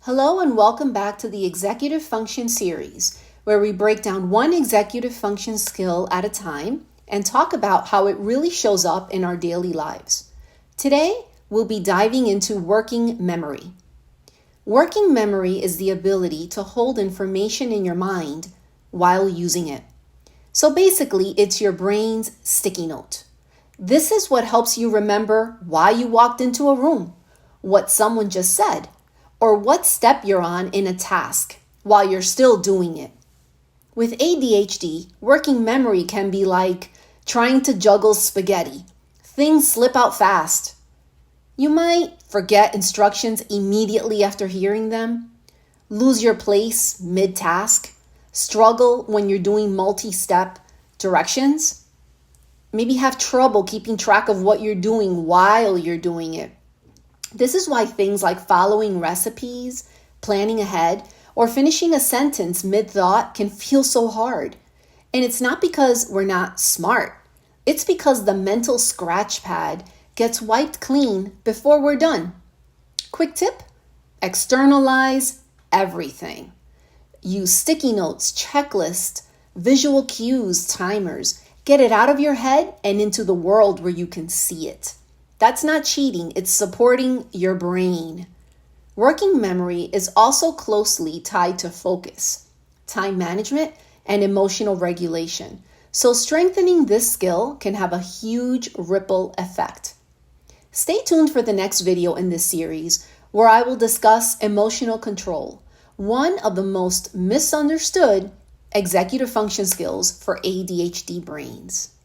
Hello and welcome back to the Executive Function series, where we break down one executive function skill at a time and talk about how it really shows up in our daily lives. Today, we'll be diving into working memory. Working memory is the ability to hold information in your mind while using it. So basically, it's your brain's sticky note. This is what helps you remember why you walked into a room, what someone just said, or what step you're on in a task while you're still doing it. With ADHD, working memory can be like trying to juggle spaghetti. Things slip out fast. You might forget instructions immediately after hearing them, lose your place mid-task, struggle when you're doing multi-step directions, maybe have trouble keeping track of what you're doing while you're doing it. This is why things like following recipes, planning ahead, or finishing a sentence mid-thought can feel so hard. And it's not because we're not smart. It's because the mental scratch pad gets wiped clean before we're done. Quick tip: externalize everything. Use sticky notes, checklists, visual cues, timers. Get it out of your head and into the world where you can see it. That's not cheating, it's supporting your brain. Working memory is also closely tied to focus, time management, and emotional regulation. So strengthening this skill can have a huge ripple effect. Stay tuned for the next video in this series where I will discuss emotional control, one of the most misunderstood executive function skills for ADHD brains.